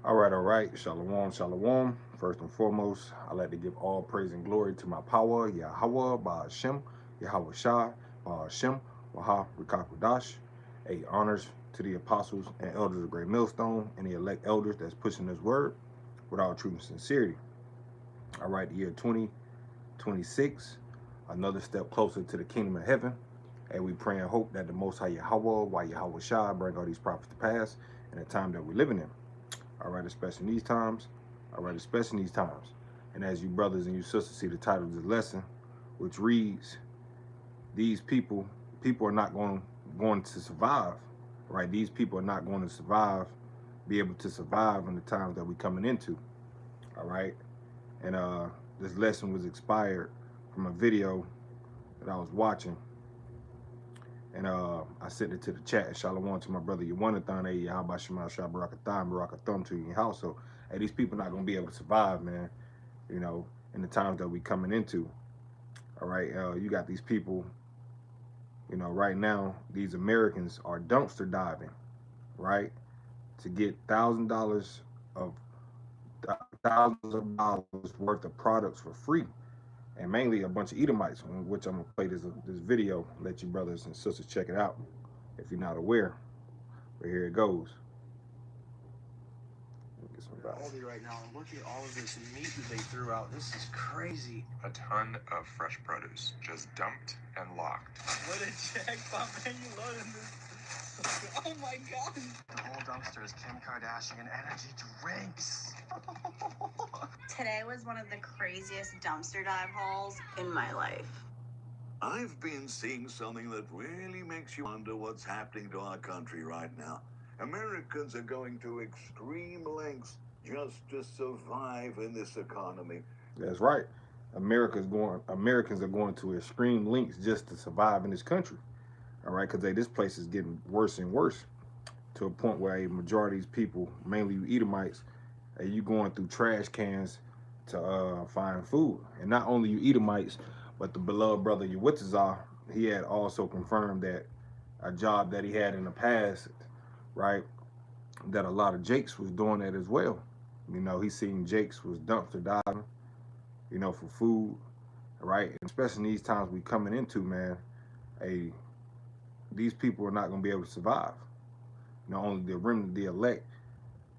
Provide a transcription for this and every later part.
All right. Shalom, shalom. First and foremost, I like to give all praise and glory to my power, Yahweh, Ba'ashem, Yahweh Shai, Ba'ashem, Waha, Rikakudash. Honors to the apostles and elders of Great Millstone and the elect elders that's pushing this word with all truth and sincerity. All right, the year 2026, another step closer to the kingdom of heaven. And we pray and hope that the Most High Yahweh, why Yahweh Shai, bring all these prophets to pass in the time that we're living in. All right, especially in these times. All right, especially in these times. And as you brothers and you sisters see the title of this lesson, which reads, "These people are not going to survive." Right? These people are not going to survive, be able to survive in the times that we're coming into. All right, and this lesson was inspired from a video that I was watching, and I sent it to the chat. Shalom to my brother Yawanathan. Hey, how about Shema Shabarakathon, Barakathon to your house. So, hey, these people not gonna be able to survive, man. You know, in the times that we coming into. All right, you got these people. You know, right now these Americans are dumpster diving, right, to get of thousands of dollars worth of products for free, and mainly a bunch of Edomites, which I'm gonna play this video, let you brothers and sisters check it out if you're not aware. But here it goes. Get some Aldi right now, and look at all of this meat that they threw out. This is crazy. A ton of fresh produce just dumped and locked. What a jackpot, man. You loaded this. Oh my god. The whole dumpster is Kim Kardashian energy drinks. Today was one of the craziest dumpster dive hauls in my life. I've been seeing something that really makes you wonder what's happening to our country right now. Americans are going to extreme lengths just to survive in this economy. That's right. Americans are going to extreme lengths just to survive in this country. All right, because this place is getting worse and worse to a point where a majority of these people, mainly you Edomites, you going through trash cans to find food. And not only you Edomites, but the beloved brother Yawitzazar, he had also confirmed that a job that he had in the past, right, that a lot of Jakes was doing that as well. You know, he seen Jakes was dumpster diving, you know, for food, right? And especially in these times we coming into, man, a these people are not going to be able to survive. Not only the remnant, the elect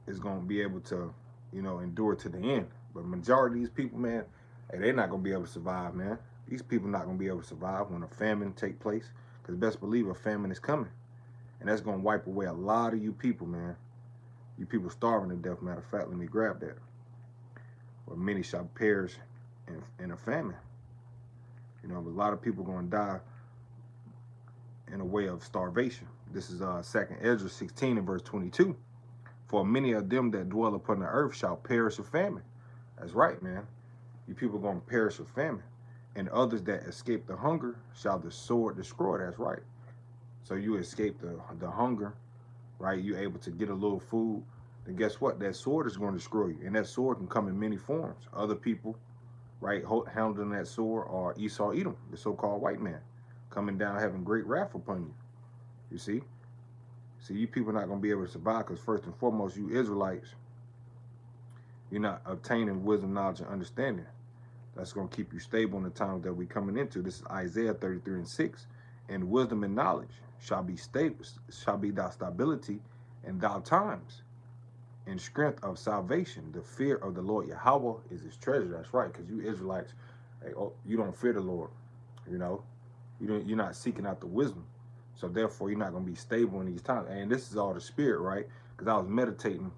is going to be able to, you know, endure to the end. But majority of these people, man, hey, they're not going to be able to survive, man. These people not going to be able to survive when a famine take place. Because best believe a famine is coming. And that's going to wipe away a lot of you people, man. You people starving to death. Matter of fact, let me grab that. Or many shall perish in a famine. You know, a lot of people going to die in a way of starvation. This is 2nd Ezra 16 and verse 22. For many of them that dwell upon the earth shall perish of famine. That's right, man. You people are going to perish of famine. And others that escape the hunger shall the sword destroy. That's right. So you escape the hunger, right? You're able to get a little food. Then guess what? That sword is going to destroy you. And that sword can come in many forms. Other people, right, handling that sword are Esau Edom, the so-called white man, coming down having great wrath upon you. You see? See, you people are not going to be able to survive because first and foremost, you Israelites, you're not obtaining wisdom, knowledge, and understanding. That's going to keep you stable in the times that we're coming into. This is Isaiah 33 and 6. And wisdom and knowledge shall be stable, shall be thy stability in thy times. And strength of salvation. The fear of the Lord Yahweh is his treasure. That's right, because you Israelites, hey, you don't fear the Lord. You know, you're not seeking out the wisdom. So therefore, you're not going to be stable in these times. And this is all the spirit, right? Because I was meditating,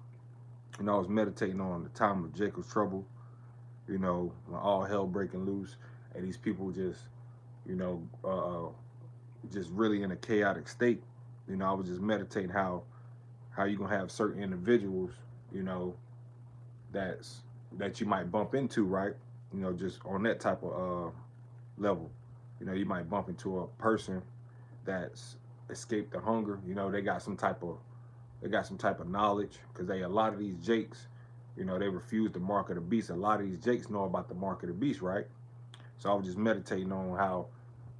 you know, I was meditating on the time of Jacob's trouble, you know, when all hell breaking loose, and these people just, you know, just really in a chaotic state. You know, I was just meditating how you're gonna have certain individuals, you know, that you might bump into, right? You know, just on that type of level. You know, you might bump into a person that's escaped the hunger. You know, they got some type of knowledge because a lot of these Jakes, you know, they refuse the mark of the beast. A lot of these Jakes know about the mark of the beast, right? So I was just meditating on how,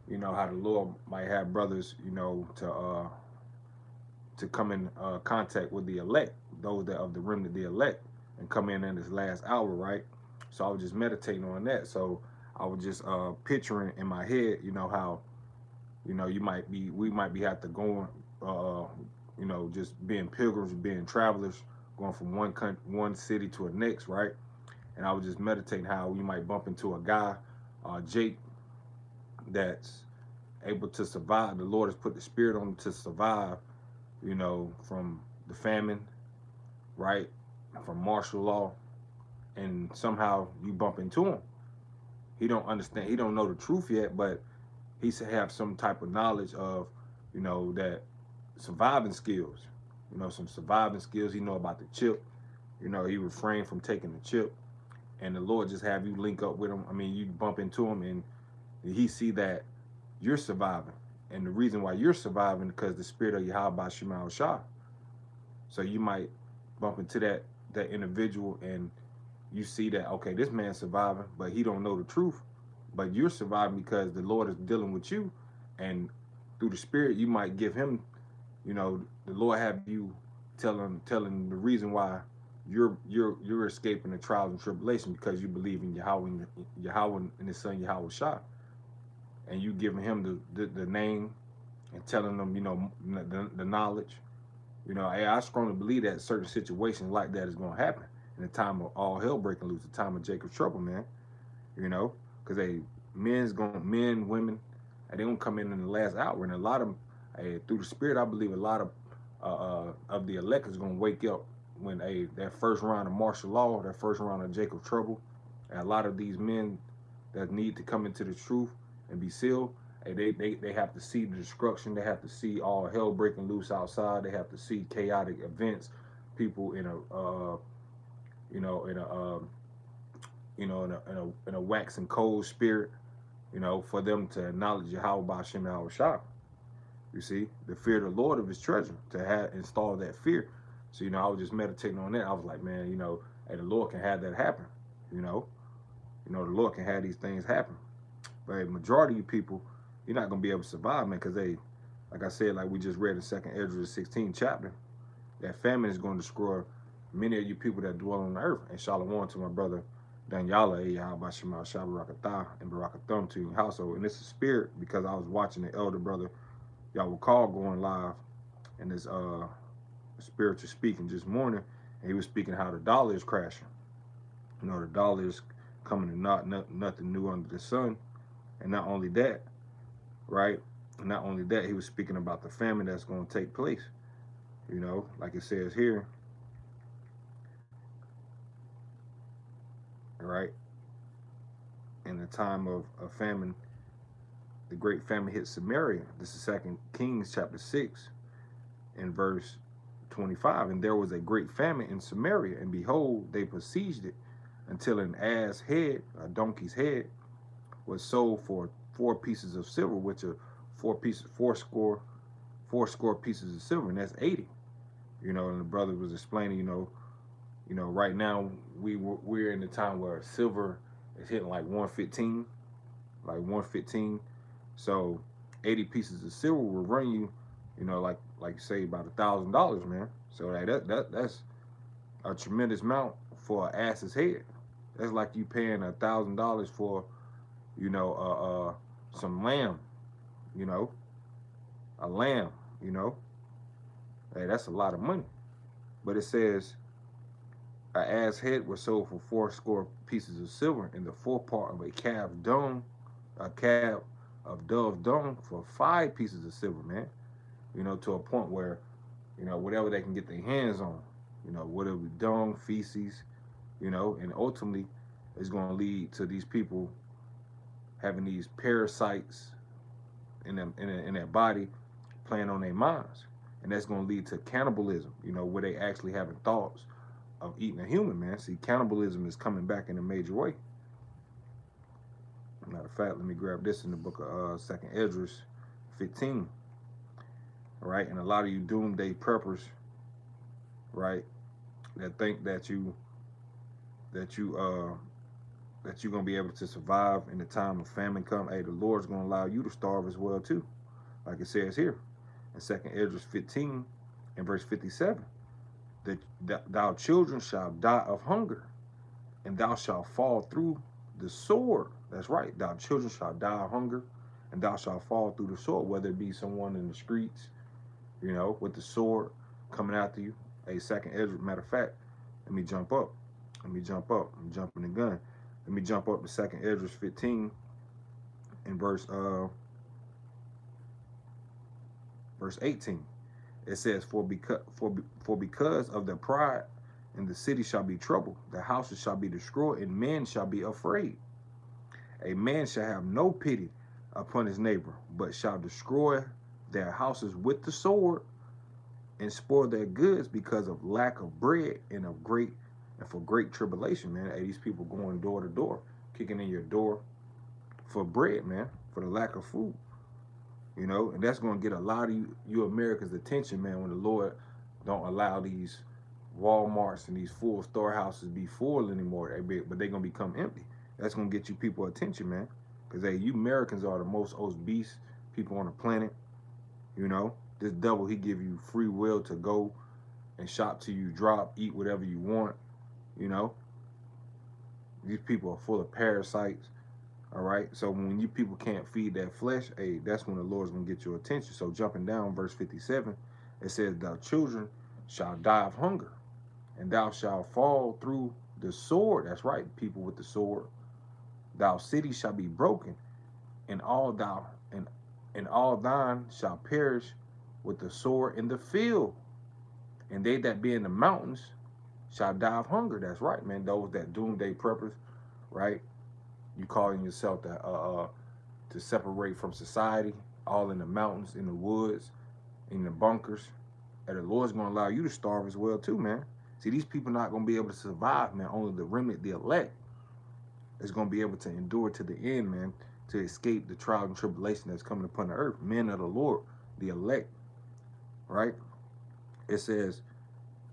you know, how the Lord might have brothers, you know, to come in contact with the elect, those that of the remnant, the elect, and come in this last hour, right? So I was just meditating on that. So I was just picturing in my head, you know, how, you know, we might be have to go, you know, just being pilgrims, being travelers, going from one city to the next, right? And I was just meditating how we might bump into a guy, Jake, that's able to survive. The Lord has put the spirit on him to survive, you know, from the famine, right? From martial law, and somehow you bump into him. He don't understand. He don't know the truth yet, but he should have some type of knowledge of, you know, that surviving skills. You know, some surviving skills. He know about the chip. You know, he refrained from taking the chip, and the Lord just have you link up with him. I mean, you bump into him, and he see that you're surviving, and the reason why you're surviving because the spirit of Yahweh Shema Shah. So you might bump into that individual, and you see that, okay, this man's surviving, but he don't know the truth. But you're surviving because the Lord is dealing with you, and through the spirit, you might give him, you know, the Lord have you telling the reason why you're escaping the trials and tribulation because you believe in Yahweh and His Son Yahweh Shah, and you giving him the name and telling them, you know, the knowledge. You know, I strongly believe that certain situations like that is going to happen in the time of all hell breaking loose, the time of Jacob's trouble, man. You know, because men, women, and they gonna come in the last hour, and a lot of them, through the spirit, I believe a lot of the elect is gonna wake up when that first round of martial law, that first round of Jacob's trouble, and a lot of these men that need to come into the truth and be sealed. They have to see the destruction. They have to see all hell breaking loose outside. They have to see chaotic events, people in a wax and cold spirit, you know, for them to acknowledge Yahweh Ba'Shem Yahweh Shah. You see, the fear of the Lord of His treasure, to have install that fear. So, you know, I was just meditating on that. I was like, man, you know, hey, the Lord can have that happen. You know, the Lord can have these things happen. But a majority of you people, you're not gonna be able to survive, man, because like I said, like we just read in 2nd Ezra 16 chapter, that famine is going to destroy many of you people that dwell on the earth. And shalom to my brother Danyala, Yahweh Shema Shabarakatah, and Barakathum to your household. And this is spirit because I was watching the elder brother Yahweh Call going live in this spiritual speaking this morning, and he was speaking how the dollar is crashing. You know, the dollar is coming to nothing new under the sun. And not only that, right? Not only that, he was speaking about the famine that's going to take place. You know, like it says here, right? In the time of famine, the great famine hit Samaria. This is 2 Kings chapter 6 and verse 25. And there was a great famine in Samaria, and behold, they besieged it until an ass head, a donkey's head, was sold for 4 pieces of silver, which are 4 score pieces of silver, and that's 80. You know, and the brother was explaining, you know, right now we're in the time where silver is hitting like 115, So 80 pieces of silver will run you, you know, like say about $1,000, man. So that's a tremendous amount for an ass's head. That's like you paying $1,000 for, you know, some lamb, you know, a lamb, you know. Hey, that's a lot of money. But it says an ass head was sold for 4 score pieces of silver, and the forepart of a calf of dove dung for 5 pieces of silver, man. You know, to a point where, you know, whatever they can get their hands on, you know, whatever dung, feces, you know, and ultimately it's going to lead to these people having these parasites in their body playing on their minds. And that's going to lead to cannibalism, you know, where they actually having thoughts of eating a human, man. See, cannibalism is coming back in a major way. Matter of fact, let me grab this in the book of 2nd Ezra 15. All right, and a lot of you doomsday preppers, right, that think that you're gonna be able to survive in the time of famine come. Hey, the Lord's gonna allow you to starve as well too, like it says here in 2nd Ezra 15 and verse 57. that thou children shall die of hunger, and thou shalt fall through the sword. That's right. Thou children shall die of hunger, and thou shalt fall through the sword, whether it be someone in the streets, you know, with the sword coming after you. A second Ezra, matter of fact, let me jump up. I'm jumping the gun. Let me jump up to second Ezra 15 in verse 18. It says, for because of their pride, and the city shall be troubled, the houses shall be destroyed, and men shall be afraid. A man shall have no pity upon his neighbor, but shall destroy their houses with the sword, and spoil their goods because of lack of bread and for great tribulation, man. Hey, these people going door to door, kicking in your door for bread, man, for the lack of food. You know, and that's going to get a lot of you Americans' attention, man, when the Lord don't allow these Walmarts and these full storehouses be full anymore, but they're going to become empty. That's going to get you people attention, man, because, hey, you Americans are the most obese people on the planet. You know, this devil, he give you free will to go and shop till you drop, eat whatever you want, you know. These people are full of parasites. All right, so when you people can't feed that flesh, hey, that's when the Lord's gonna get your attention. So jumping down, verse 57, it says, "Thou children shall die of hunger, and thou shalt fall through the sword." That's right, people with the sword. "Thou city shall be broken, and all thine shall perish with the sword in the field, and they that be in the mountains shall die of hunger." That's right, man. Those that doomsday preppers, right? You calling yourself to separate from society, all in the mountains, in the woods, in the bunkers. And the Lord's going to allow you to starve as well too, man. See, these people not going to be able to survive, man. Only the remnant, the elect, is going to be able to endure to the end, man, to escape the trial and tribulation that's coming upon the earth. Men of the Lord, the elect, right? It says,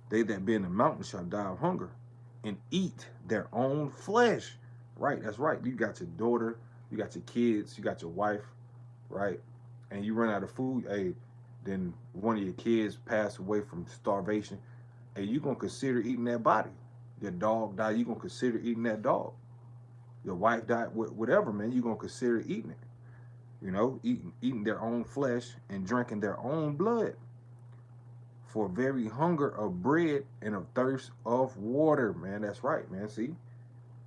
"They that be in the mountains shall die of hunger, and eat their own flesh." Right, that's right. You got your daughter, you got your kids, you got your wife, right? And you run out of food, hey, then one of your kids pass away from starvation, hey, you going to consider eating that body. Your dog died, you going to consider eating that dog. Your wife died, whatever, man, you going to consider eating it. You know, eating their own flesh and drinking their own blood. "For very hunger of bread and of thirst of water," man. That's right, man. See?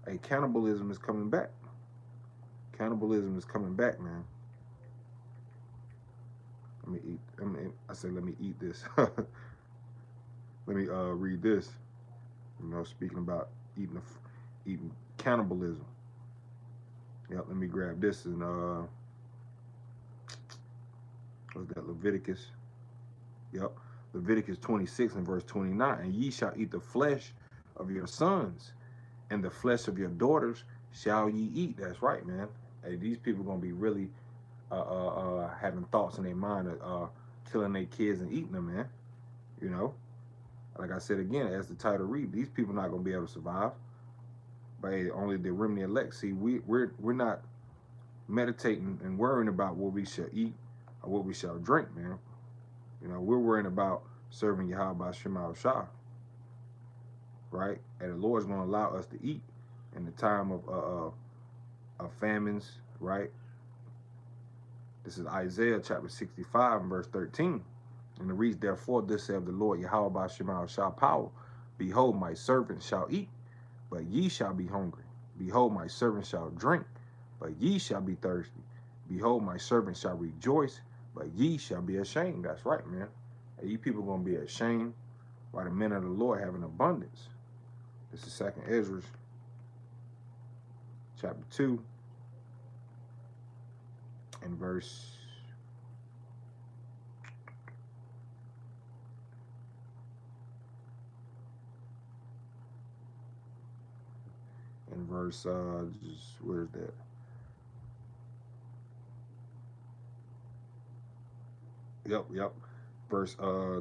Hey, cannibalism is coming back. Cannibalism is coming back, man. Let me eat this. Let me read this. You know, speaking about eating cannibalism. Yep, let me grab this and what's that? Leviticus. Yep. Leviticus 26 and verse 29. "And ye shall eat the flesh of your sons, and the flesh of your daughters shall ye eat." That's right, man. Hey, these people gonna be really having thoughts in their mind of killing their kids and eating them, man. You know, like I said again, as the title reads, these people not gonna be able to survive. But hey, only the remnant elect. See, we're not meditating and worrying about what we shall eat or what we shall drink, man. You know, we're worrying about serving Yahweh Shema Shah. Right? And the Lord's going to allow us to eat in the time of famines, right? This is Isaiah chapter 65 and verse 13. And it reads, "Therefore, this saith the Lord Yahweh Shema Shah Power, Behold, my servant shall eat, but ye shall be hungry. Behold, my servant shall drink, but ye shall be thirsty. Behold, my servant shall rejoice, but ye shall be ashamed." That's right, man. Hey, you people going to be ashamed while the men of the Lord have an abundance. This is second Ezra chapter 2 and verse 'where's that? Yep. Verse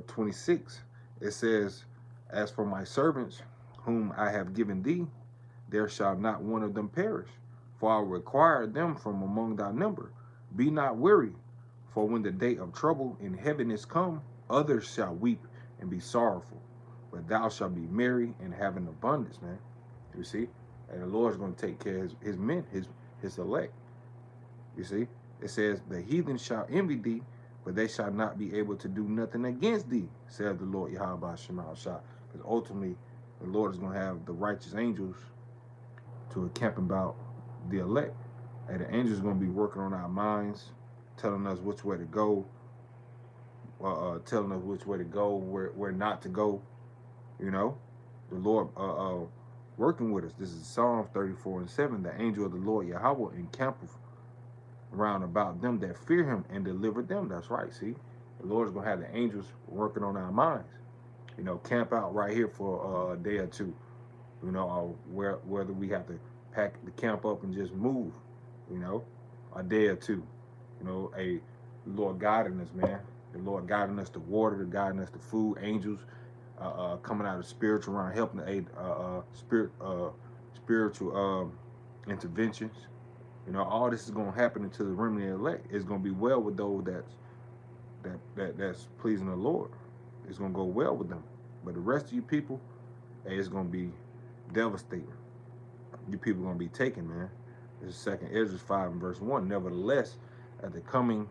26. It says, "As for my servants whom I have given thee, there shall not one of them perish, for I will require them from among thy number. Be not weary, for when the day of trouble and heaviness come, others shall weep and be sorrowful. but thou shalt be merry and have an abundance, man. You see? And the Lord's going to take care of his men, his elect. You see? It says, the heathen shall envy thee, but they shall not be able to do nothing against thee, saith the Lord Yahweh Shema Shah. Because ultimately, the Lord is going to have the righteous angels to encamp about the elect. And the angels are going to be working on our minds, telling us which way to go, telling us which way to go, where not to go. You know, the Lord working with us. This is Psalm 34:7. The angel of the Lord Yahweh encampeth round about them that fear him and deliver them. That's right. See, the Lord is going to have the angels working on our minds. You know, camp out right here for a day or two. You know, whether we have to pack the camp up and just move. You know, a day or two. You know, the Lord guiding us, man. The Lord guiding us to water, the guiding us to food. Angels coming out of spiritual realm, helping to aid spiritual interventions. You know, all this is going to happen until the remnant elect. It's going to be well with those that's pleasing the Lord. It's going to go well with them. But the rest of you people, hey, it's going to be devastating. You people are going to be taken, man. This is 2nd Ezra 5:1. Nevertheless, at the coming,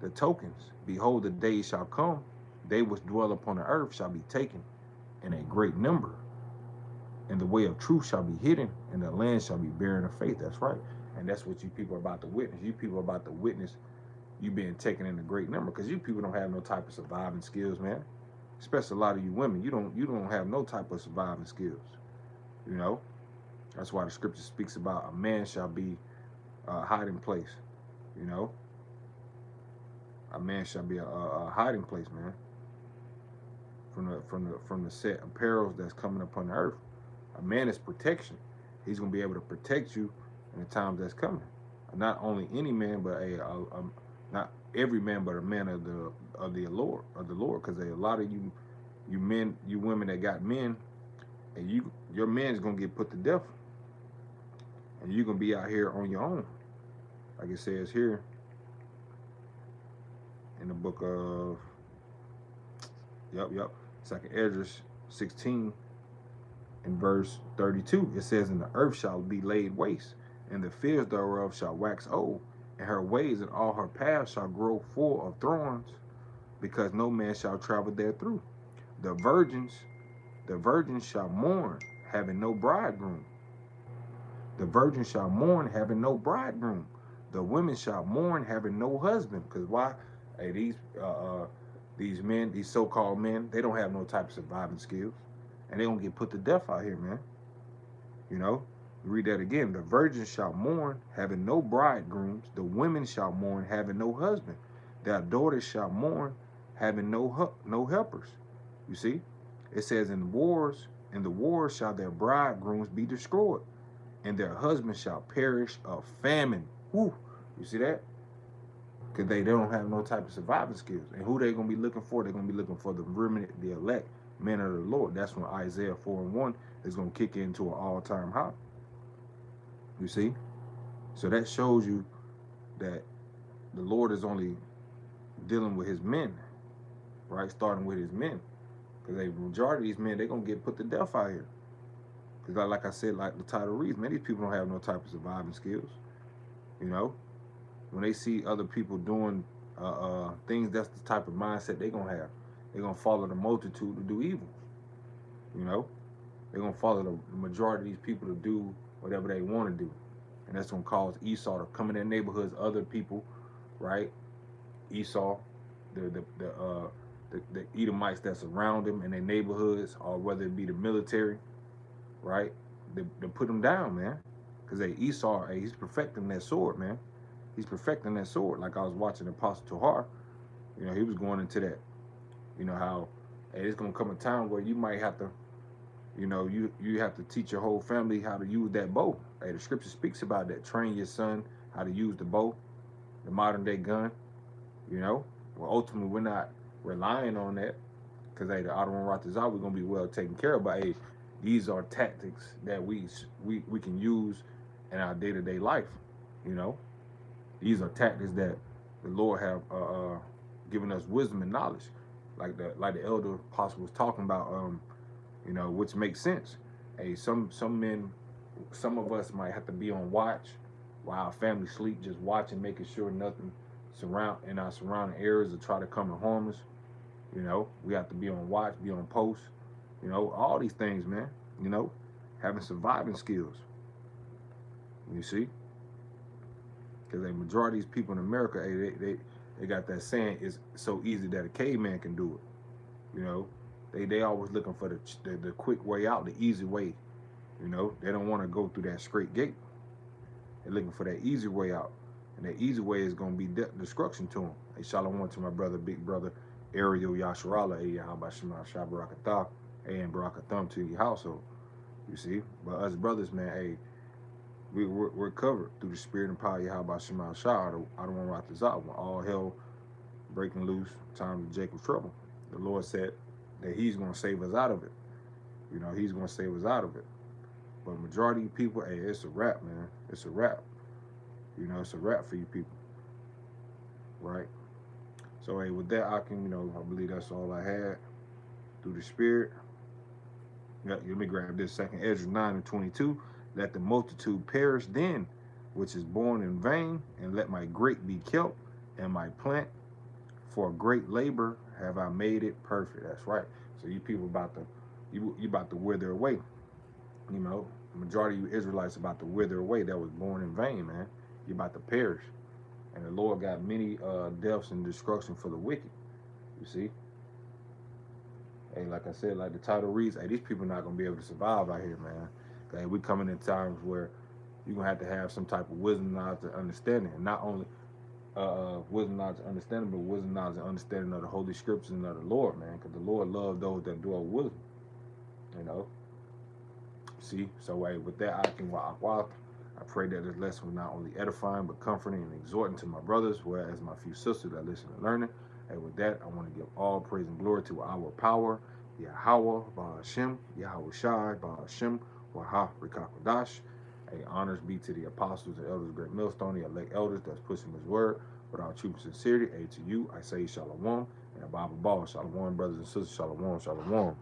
the tokens, behold, the days shall come, they which dwell upon the earth shall be taken in a great number. And the way of truth shall be hidden, and the land shall be barren of faith. That's right. And that's what you people are about to witness. You people are about to witness you being taken in a great number, because you people don't have no type of surviving skills, man. Especially a lot of you women. You don't have no type of surviving skills. You know? That's why the scripture speaks about a man shall be a hiding place. You know? A man shall be a hiding place, man. From the set of perils that's coming upon the earth. A man is protection. He's gonna be able to protect you in the times that's coming. Not only any man, but not every man, but a man of the Lord, because a lot of you men, you women that got men, and your man is gonna get put to death, and you're gonna be out here on your own, like it says here in the book of 2nd Ezra 16 and verse 32. It says, and the earth shall be laid waste, and the fields thereof shall wax old, and her ways and all her paths shall grow full of thorns, because no man shall travel therethrough. The virgins shall mourn, having no bridegroom. The virgins shall mourn, having no bridegroom. The women shall mourn, having no husband. Because why? Hey, these men, these so-called men, they don't have no type of surviving skills, and they don't get put to death out here, man. You know, read that again. The virgins shall mourn, having no bridegrooms. The women shall mourn, having no husband. Their daughters shall mourn, having no helpers. You see, it says, in the wars shall their bridegrooms be destroyed, and their husbands shall perish of famine. Whew. You see that? Because they don't have no type of surviving skills. And who they going to be looking for? They're going to be looking for the remnant, the elect, men of the Lord. That's when Isaiah 4:1 is going to kick into an all-time high. You see? So that shows you that the Lord is only dealing with his men, right? Starting with his men. Because the majority of these men, they're going to get put to death out here. Because like I said, like the title reads, man, these people don't have no type of surviving skills. You know? When they see other people doing things, that's the type of mindset they're going to have. They're going to follow the multitude to do evil. You know? They're going to follow the majority of these people to do whatever they want to do. And that's going to cause Esau to come in their neighborhoods, other people, right? Esau, the Edomites that's around them in their neighborhoods, or whether it be the military, right? They put them down, man. Because Esau, he's perfecting that sword, man. He's perfecting that sword. Like I was watching Apostle Tahar, you know, he was going into that. You know how, hey, it's going to come a time where you might have to, you know, you have to teach your whole family how to use that bow. Hey, the scripture speaks about that. Train your son how to use the bow, the modern day gun, you know. Well, ultimately, we're not relying on that, because, hey, the Ottoman Ratazar, we're going to be well taken care of. But, hey, these are tactics that we can use in our day-to-day life, you know. These are tactics that the Lord have given us wisdom and knowledge. Like the elder apostle was talking about you know, which makes sense. Hey, some men, some of us might have to be on watch while our family sleep, just watching, making sure nothing in our surrounding areas to try to come and harm us. You know, we have to be on watch, be on post. You know, all these things, man. You know, having surviving skills. You see, because a majority of these people in America, hey, they got that saying, it's so easy that a caveman can do it. You know, they always looking for the quick way out, the easy way. You know, they don't want to go through that straight gate. They're looking for that easy way out. And that easy way is going to be destruction to them. Hey, shalom to my brother, big brother, Ariel Yasharala, hey, Yahbashima Shabarakatah, hey, and Barakatham to your household. You see? But us brothers, man, hey, we're covered through the spirit and power of Yahbashima Shah. I don't want to write this out. When all hell breaking loose, time of Jacob's trouble, the Lord said that he's going to save us out of it. You know, he's going to save us out of it. But majority of people, hey, it's a wrap, man. It's a wrap. You know, it's a wrap for you people. Right? So, hey, with that, I believe that's all I had through the spirit. Yeah, let me grab this second. Ezra 9:22. Let the multitude perish then, which is born in vain, and let my grape be kept, and my plant, for great labor have I made it perfect. That's right. So you people you about to wither away. You know, the majority of you Israelites about to wither away. That was born in vain, man. You're about to perish. And the Lord got many deaths and destruction for the wicked. You see? Hey, like I said, like the title reads, hey, these people not going to be able to survive out here, man. Okay, we coming in times where you're going to have some type of wisdom, knowledge, and understanding. And not only wisdom, knowledge, and understanding, but wisdom, knowledge, and understanding of the Holy Scriptures and of the Lord, man. Because the Lord loves those that dwell wisdom. You know? See? So, hey, with that, I pray that this lesson was not only edifying, but comforting and exhorting to my brothers, whereas my few sisters that listen and learning. And with that, I want to give all praise and glory to our power, Yahweh, Ba'ashem, Yahweh Shai, Ba'ashem, Waha, Rikakodash. Hey, honors be to the apostles and elders of Great Millstone, the elect elders that's pushing his word without true sincerity. Hey, to you, I say shalom, and Abba Ball, shalom, brothers and sisters, shalom, shalom.